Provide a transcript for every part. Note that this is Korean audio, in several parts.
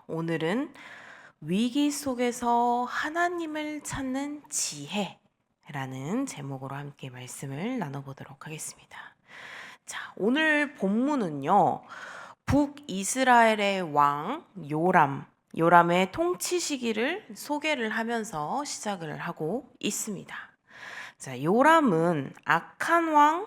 오늘은 위기 속에서 하나님을 찾는 지혜라는 제목으로 함께 말씀을 나눠보도록 하겠습니다. 자, 오늘 본문은요, 북이스라엘의 왕 요람의 통치 시기를 소개를 하면서 시작을 하고 있습니다. 자, 요람은 악한 왕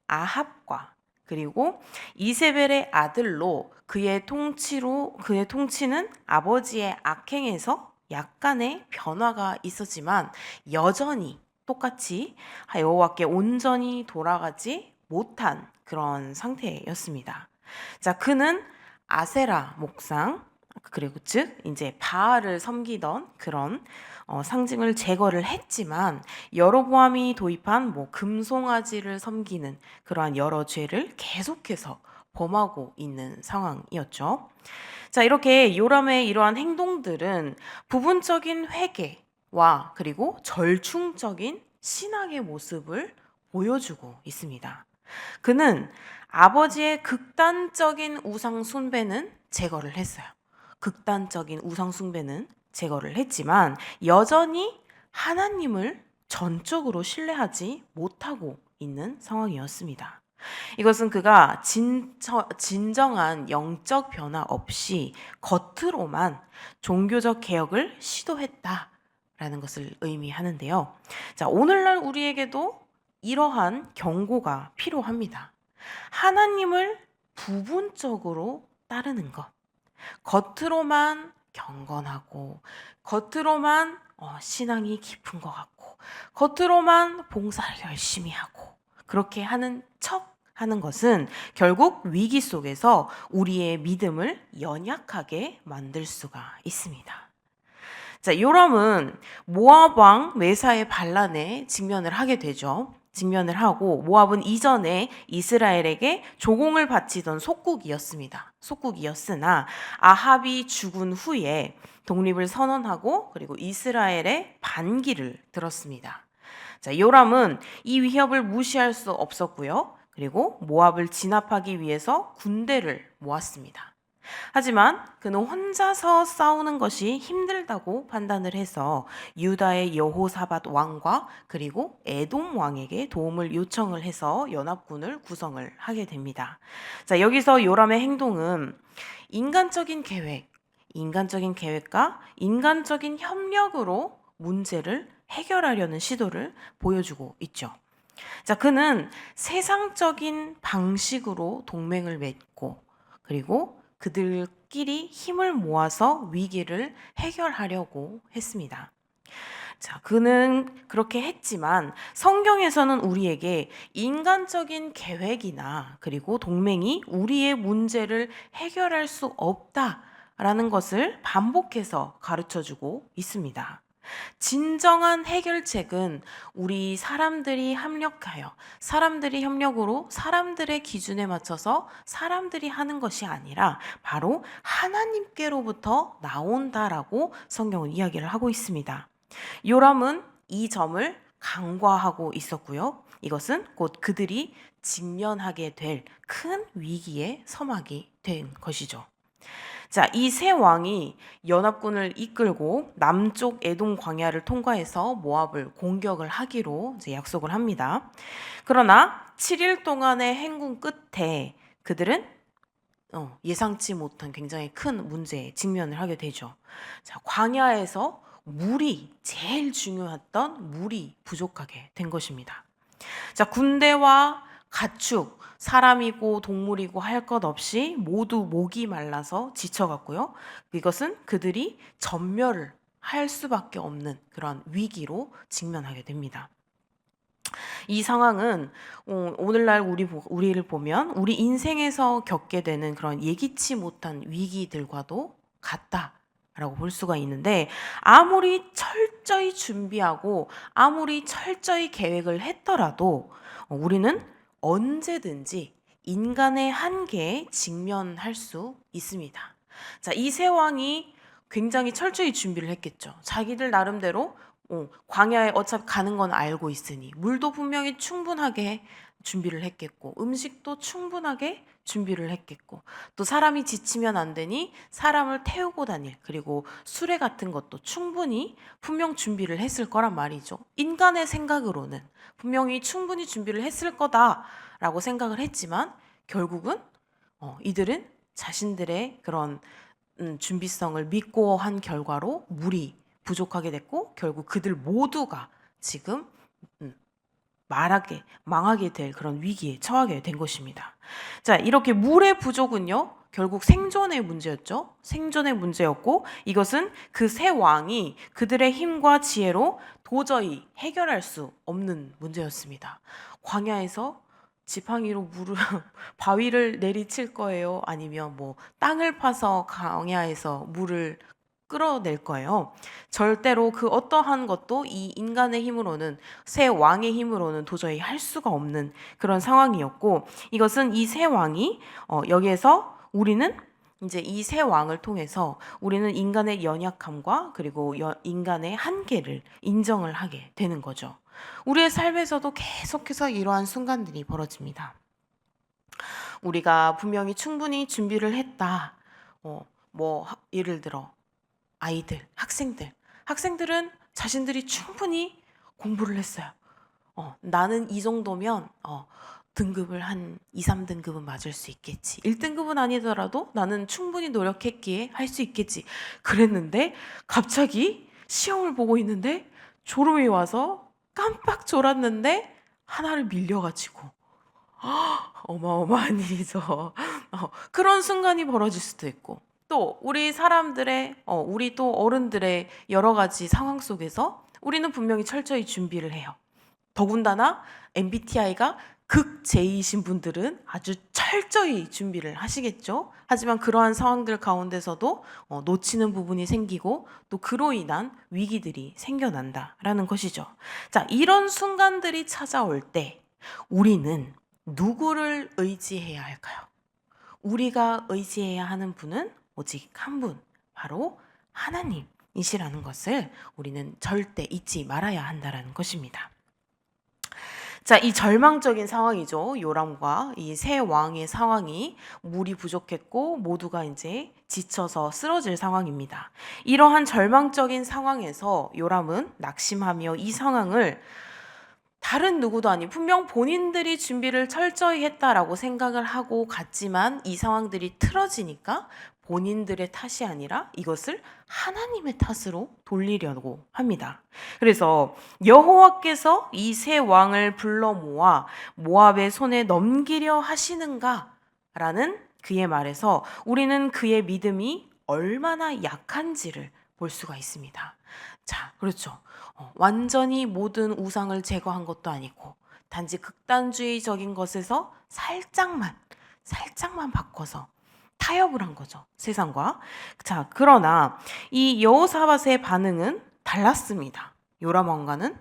아합과 그리고 이세벨의 아들로 그의 통치는 아버지의 악행에서 약간의 변화가 있었지만 여전히 똑같이 여호와께 온전히 돌아가지 못한 그런 상태였습니다. 자, 그는 아세라 목상 그리고 즉 이제 바알을 섬기던 그런 상징을 제거를 했지만 여로보암이 도입한 금송아지를 섬기는 그러한 여러 죄를 계속해서 범하고 있는 상황이었죠. 자, 이렇게 요람의 이러한 행동들은 부분적인 회개와 그리고 절충적인 신앙의 모습을 보여주고 있습니다. 그는 아버지의 극단적인 우상 숭배는 제거를 했어요. 극단적인 우상 숭배는 제거를 했지만 여전히 하나님을 전적으로 신뢰하지 못하고 있는 상황이었습니다. 이것은 그가 진정한 영적 변화 없이 겉으로만 종교적 개혁을 시도했다라는 것을 의미하는데요. 자, 오늘날 우리에게도 이러한 경고가 필요합니다. 하나님을 부분적으로 따르는 것. 겉으로만 경건하고 겉으로만 신앙이 깊은 것 같고 겉으로만 봉사를 열심히 하고 그렇게 하는 척 하는 것은 결국 위기 속에서 우리의 믿음을 연약하게 만들 수가 있습니다. 자, 요람은 모압 왕 메사의 반란에 직면을 하게 되죠. 직면을 하고 모압은 이전에 이스라엘에게 조공을 바치던 속국이었으나 아합이 죽은 후에 독립을 선언하고 그리고 이스라엘의 반기를 들었습니다. 자, 요람은 이 위협을 무시할 수 없었고요. 그리고 모압을 진압하기 위해서 군대를 모았습니다. 하지만 그는 혼자서 싸우는 것이 힘들다고 판단을 해서 유다의 여호사밧 왕과 그리고 에돔 왕에게 도움을 요청을 해서 연합군을 구성을 하게 됩니다. 자, 여기서 요람의 행동은 인간적인 계획과 인간적인 협력으로 문제를 해결하려는 시도를 보여주고 있죠. 자, 그는 세상적인 방식으로 동맹을 맺고 그리고 그들끼리 힘을 모아서 위기를 해결하려고 했습니다. 자, 그는 그렇게 했지만 성경에서는 우리에게 인간적인 계획이나 그리고 동맹이 우리의 문제를 해결할 수 없다라는 것을 반복해서 가르쳐 주고 있습니다. 진정한 해결책은 우리 사람들이 협력으로 사람들의 기준에 맞춰서 사람들이 하는 것이 아니라 바로 하나님께로부터 나온다라고 성경은 이야기를 하고 있습니다. 요람은 이 점을 간과하고 있었고요. 이것은 곧 그들이 직면하게 될 큰 위기의 서막이 된 것이죠. 자, 이 세 왕이 연합군을 이끌고 남쪽 에돔 광야를 통과해서 모압을 공격을 하기로 이제 약속을 합니다. 그러나 7일 동안의 행군 끝에 그들은 예상치 못한 굉장히 큰 문제에 직면을 하게 되죠. 자, 광야에서 제일 중요했던 물이 부족하게 된 것입니다. 자, 군대와 가축, 사람이고 동물이고 할 것 없이 모두 목이 말라서 지쳐갔고요. 이것은 그들이 전멸을 할 수밖에 없는 그런 위기로 직면하게 됩니다. 이 상황은 오늘날 우리를 보면 우리 인생에서 겪게 되는 그런 예기치 못한 위기들과도 같다라고 볼 수가 있는데 아무리 철저히 준비하고 아무리 철저히 계획을 했더라도 우리는 언제든지 인간의 한계에 직면할 수 있습니다. 자, 이 세 왕이 굉장히 철저히 준비를 했겠죠. 자기들 나름대로 광야에 어차피 가는 건 알고 있으니 물도 분명히 충분하게 준비를 했겠고 음식도 충분하게 준비를 했겠고 또 사람이 지치면 안 되니 사람을 태우고 다닐 그리고 수레 같은 것도 충분히 분명 준비를 했을 거란 말이죠. 인간의 생각으로는 분명히 충분히 준비를 했을 거다라고 생각을 했지만 결국은 이들은 자신들의 그런 준비성을 믿고 한 결과로 물이 부족하게 됐고 결국 그들 모두가 지금 망하게 될 그런 위기에 처하게 된 것입니다. 자, 이렇게 물의 부족은요, 결국 생존의 문제였죠. 생존의 문제였고 이것은 그 세 왕이 그들의 힘과 지혜로 도저히 해결할 수 없는 문제였습니다. 광야에서 지팡이로 바위를 내리칠 거예요? 아니면 뭐 땅을 파서 광야에서 물을 끌어낼 거예요. 절대로 그 어떠한 것도 이 인간의 힘으로는 새 왕의 힘으로는 도저히 할 수가 없는 그런 상황이었고 이것은 이 새 왕이 여기에서 우리는 이제 이 새 왕을 통해서 우리는 인간의 연약함과 그리고 인간의 한계를 인정을 하게 되는 거죠. 우리의 삶에서도 계속해서 이러한 순간들이 벌어집니다. 우리가 분명히 충분히 준비를 했다. 예를 들어 아이들, 학생들은 자신들이 충분히 공부를 했어요. 나는 이 정도면 등급을 한 2, 3등급은 맞을 수 있겠지. 1등급은 아니더라도 나는 충분히 노력했기에 할 수 있겠지. 그랬는데 갑자기 시험을 보고 있는데 졸음이 와서 깜빡 졸았는데 하나를 밀려가지고 어마어마한 일이죠. 그런 순간이 벌어질 수도 있고 또 우리 사람들의 우리 또 어른들의 여러 가지 상황 속에서 우리는 분명히 철저히 준비를 해요. 더군다나 MBTI가 극J이신 분들은 아주 철저히 준비를 하시겠죠. 하지만 그러한 상황들 가운데서도 놓치는 부분이 생기고 또 그로 인한 위기들이 생겨난다라는 것이죠. 자, 이런 순간들이 찾아올 때 우리는 누구를 의지해야 할까요? 우리가 의지해야 하는 분은 오직 한 분, 바로 하나님이시라는 것을 우리는 절대 잊지 말아야 한다는 것입니다. 자, 이 절망적인 상황이죠. 요람과 이 세 왕의 상황이 물이 부족했고 모두가 이제 지쳐서 쓰러질 상황입니다. 이러한 절망적인 상황에서 요람은 낙심하며 이 상황을 다른 누구도 아닌 분명 본인들이 준비를 철저히 했다라고 생각을 하고 갔지만 이 상황들이 틀어지니까 본인들의 탓이 아니라 이것을 하나님의 탓으로 돌리려고 합니다. 그래서 여호와께서 이 세 왕을 불러 모아 모압의 손에 넘기려 하시는가라는 그의 말에서 우리는 그의 믿음이 얼마나 약한지를 볼 수가 있습니다. 자, 그렇죠. 완전히 모든 우상을 제거한 것도 아니고 단지 극단주의적인 것에서 살짝만 바꿔서 타협을 한 거죠. 세상과. 자, 그러나 이 여호사밧의 반응은 달랐습니다. 요람 왕과는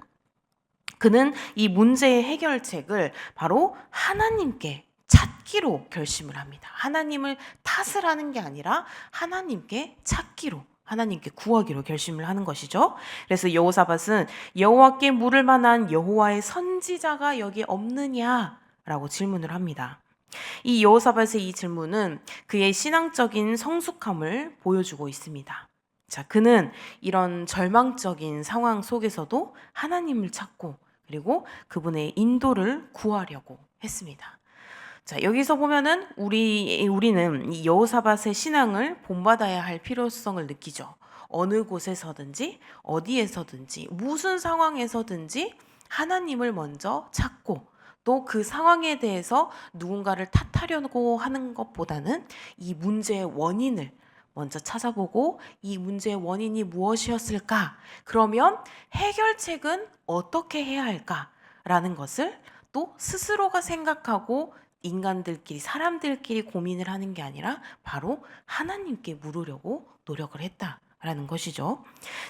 그는 이 문제의 해결책을 바로 하나님께 찾기로 결심을 합니다. 하나님을 탓을 하는 게 아니라 하나님께 찾기로 하나님께 구하기로 결심을 하는 것이죠. 그래서 여호사밧은 여호와께 물을 만한 여호와의 선지자가 여기 없느냐라고 질문을 합니다. 이 여호사밧의 이 질문은 그의 신앙적인 성숙함을 보여주고 있습니다. 자, 그는 이런 절망적인 상황 속에서도 하나님을 찾고 그리고 그분의 인도를 구하려고 했습니다. 자, 여기서 보면은 우리는 이 여호사밧의 신앙을 본받아야 할 필요성을 느끼죠. 어느 곳에서든지 어디에서든지 무슨 상황에서든지 하나님을 먼저 찾고 또 그 상황에 대해서 누군가를 탓하려고 하는 것보다는 이 문제의 원인을 먼저 찾아보고 이 문제의 원인이 무엇이었을까? 그러면 해결책은 어떻게 해야 할까라는 것을 또 스스로가 생각하고 인간들끼리 사람들끼리 고민을 하는 게 아니라 바로 하나님께 물으려고 노력을 했다라는 것이죠.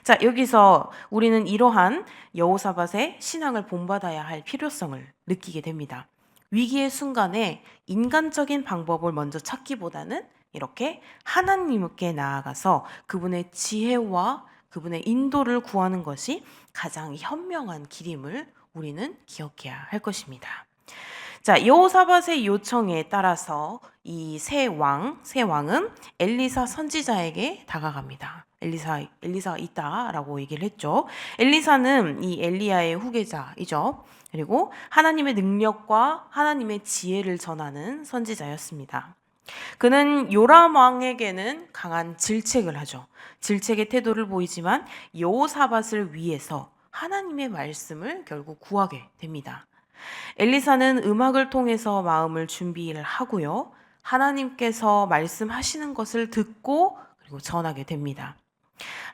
자, 여기서 우리는 이러한 여호사밧의 신앙을 본받아야 할 필요성을 느끼게 됩니다. 위기의 순간에 인간적인 방법을 먼저 찾기보다는 이렇게 하나님께 나아가서 그분의 지혜와 그분의 인도를 구하는 것이 가장 현명한 길임을 우리는 기억해야 할 것입니다. 자, 여호사밧의 요청에 따라서 이 새 왕은 엘리사 선지자에게 다가갑니다. 엘리사가 있다라고 얘기를 했죠. 엘리사는 이 엘리야의 후계자이죠. 그리고 하나님의 능력과 하나님의 지혜를 전하는 선지자였습니다. 그는 요람 왕에게는 강한 질책을 하죠. 질책의 태도를 보이지만 여호사밧을 위해서 하나님의 말씀을 결국 구하게 됩니다. 엘리사는 음악을 통해서 마음을 준비를 하고요. 하나님께서 말씀하시는 것을 듣고 그리고 전하게 됩니다.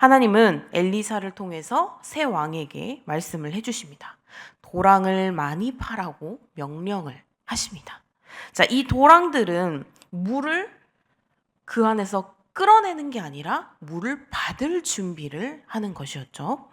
하나님은 엘리사를 통해서 새 왕에게 말씀을 해주십니다. 도랑을 많이 파라고 명령을 하십니다. 자, 이 도랑들은 물을 그 안에서 끌어내는 게 아니라 물을 받을 준비를 하는 것이었죠.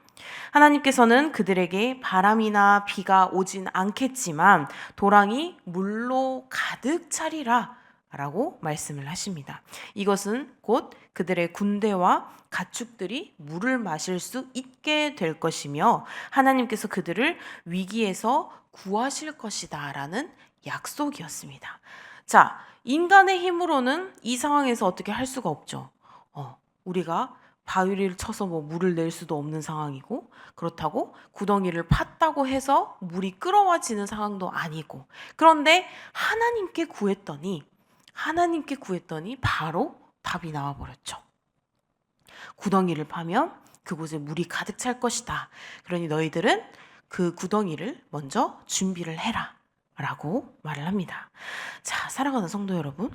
하나님께서는 그들에게 바람이나 비가 오진 않겠지만 도랑이 물로 가득 차리라 라고 말씀을 하십니다. 이것은 곧 그들의 군대와 가축들이 물을 마실 수 있게 될 것이며 하나님께서 그들을 위기에서 구하실 것이다 라는 약속이었습니다. 자, 인간의 힘으로는 이 상황에서 어떻게 할 수가 없죠. 우리가 바위를 쳐서 뭐 물을 낼 수도 없는 상황이고, 그렇다고 구덩이를 팠다고 해서 물이 끌어와지는 상황도 아니고, 그런데 하나님께 구했더니 바로 답이 나와버렸죠. 구덩이를 파면 그곳에 물이 가득 찰 것이다. 그러니 너희들은 그 구덩이를 먼저 준비를 해라 라고 말을 합니다. 자, 사랑하는 성도 여러분,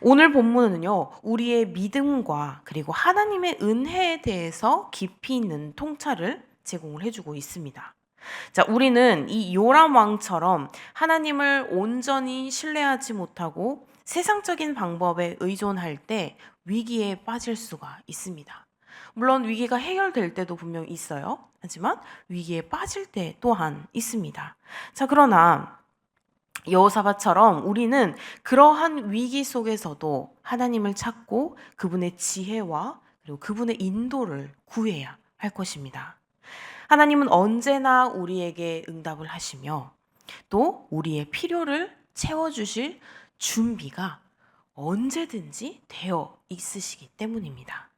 오늘 본문은요, 우리의 믿음과 그리고 하나님의 은혜에 대해서 깊이 있는 통찰을 제공을 해주고 있습니다. 자, 우리는 이 요람 왕처럼 하나님을 온전히 신뢰하지 못하고 세상적인 방법에 의존할 때 위기에 빠질 수가 있습니다. 물론 위기가 해결될 때도 분명히 있어요. 하지만 위기에 빠질 때 또한 있습니다. 자, 그러나 여호사밧처럼 우리는 그러한 위기 속에서도 하나님을 찾고 그분의 지혜와 그리고 그분의 인도를 구해야 할 것입니다. 하나님은 언제나 우리에게 응답을 하시며 또 우리의 필요를 채워주실 준비가 언제든지 되어 있으시기 때문입니다.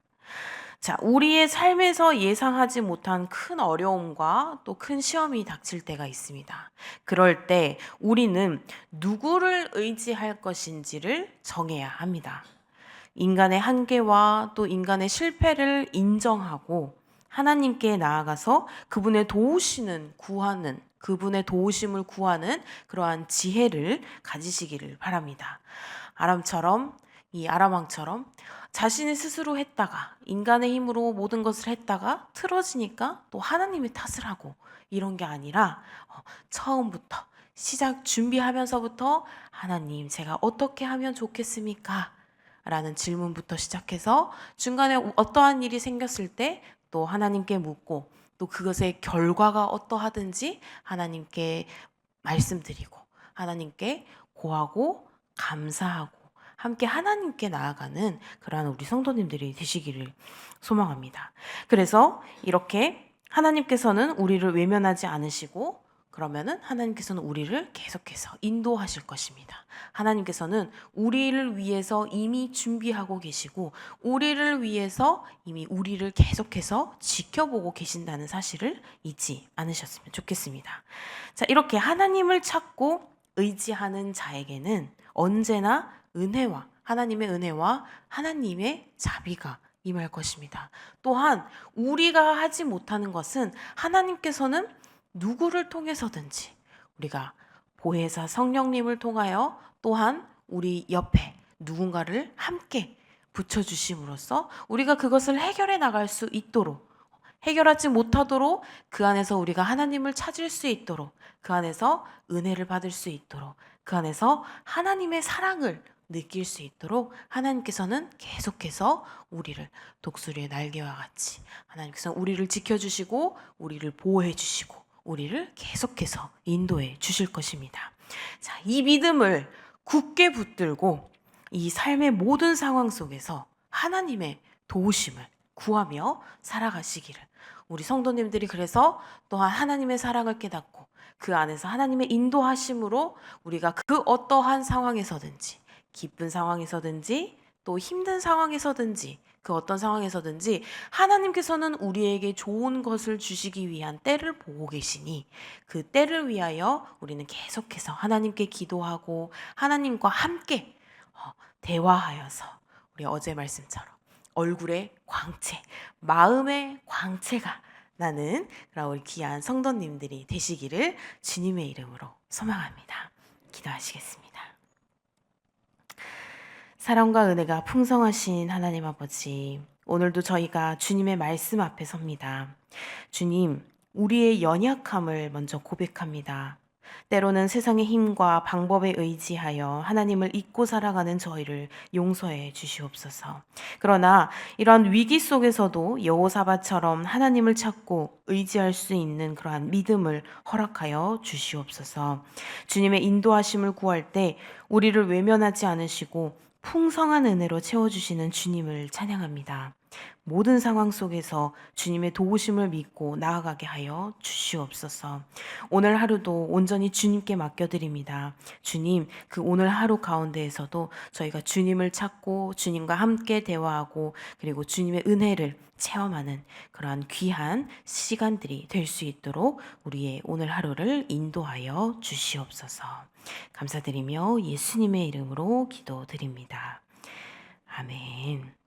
자, 우리의 삶에서 예상하지 못한 큰 어려움과 또 큰 시험이 닥칠 때가 있습니다. 그럴 때 우리는 누구를 의지할 것인지를 정해야 합니다. 인간의 한계와 또 인간의 실패를 인정하고 하나님께 나아가서 그분의 도우심을 구하는 그러한 지혜를 가지시기를 바랍니다. 아람 왕처럼 자신이 스스로 했다가 인간의 힘으로 모든 것을 했다가 틀어지니까 또 하나님의 탓을 하고 이런 게 아니라 처음부터 시작 준비하면서부터 하나님, 제가 어떻게 하면 좋겠습니까? 라는 질문부터 시작해서 중간에 어떠한 일이 생겼을 때 또 하나님께 묻고 또 그것의 결과가 어떠하든지 하나님께 말씀드리고 하나님께 고하고 감사하고 함께 하나님께 나아가는 그러한 우리 성도님들이 되시기를 소망합니다. 그래서 이렇게 하나님께서는 우리를 외면하지 않으시고 그러면은 하나님께서는 우리를 계속해서 인도하실 것입니다. 하나님께서는 우리를 위해서 이미 준비하고 계시고 우리를 위해서 이미 우리를 계속해서 지켜보고 계신다는 사실을 잊지 않으셨으면 좋겠습니다. 자, 이렇게 하나님을 찾고 의지하는 자에게는 언제나 하나님의 은혜와 하나님의 자비가 임할 것입니다. 또한 우리가 하지 못하는 것은 하나님께서는 누구를 통해서든지 우리가 보혜사 성령님을 통하여 또한 우리 옆에 누군가를 함께 붙여주심으로써 우리가 그것을 해결해 나갈 수 있도록, 해결하지 못하도록 그 안에서 우리가 하나님을 찾을 수 있도록, 그 안에서 은혜를 받을 수 있도록, 그 안에서 하나님의 사랑을 느낄 수 있도록 하나님께서는 계속해서 우리를 독수리의 날개와 같이 하나님께서는 우리를 지켜주시고 우리를 보호해 주시고 우리를 계속해서 인도해 주실 것입니다. 자, 이 믿음을 굳게 붙들고 이 삶의 모든 상황 속에서 하나님의 도우심을 구하며 살아가시기를, 우리 성도님들이 그래서 또한 하나님의 사랑을 깨닫고 그 안에서 하나님의 인도하심으로 우리가 그 어떠한 상황에서든지, 기쁜 상황에서든지 또 힘든 상황에서든지, 그 어떤 상황에서든지 하나님께서는 우리에게 좋은 것을 주시기 위한 때를 보고 계시니, 그 때를 위하여 우리는 계속해서 하나님께 기도하고 하나님과 함께 대화하여서, 우리 어제 말씀처럼 얼굴의 광채, 마음의 광채가 나는 그런 우리 귀한 성도님들이 되시기를 주님의 이름으로 소망합니다. 기도하시겠습니다. 사랑과 은혜가 풍성하신 하나님 아버지, 오늘도 저희가 주님의 말씀 앞에 섭니다. 주님, 우리의 연약함을 먼저 고백합니다. 때로는 세상의 힘과 방법에 의지하여 하나님을 잊고 살아가는 저희를 용서해 주시옵소서. 그러나 이러한 위기 속에서도 여호사밧처럼 하나님을 찾고 의지할 수 있는 그러한 믿음을 허락하여 주시옵소서. 주님의 인도하심을 구할 때 우리를 외면하지 않으시고 풍성한 은혜로 채워주시는 주님을 찬양합니다. 모든 상황 속에서 주님의 도우심을 믿고 나아가게 하여 주시옵소서. 오늘 하루도 온전히 주님께 맡겨드립니다. 주님, 그 오늘 하루 가운데에서도 저희가 주님을 찾고 주님과 함께 대화하고 그리고 주님의 은혜를 체험하는 그러한 귀한 시간들이 될 수 있도록 우리의 오늘 하루를 인도하여 주시옵소서. 감사드리며 예수님의 이름으로 기도드립니다. 아멘.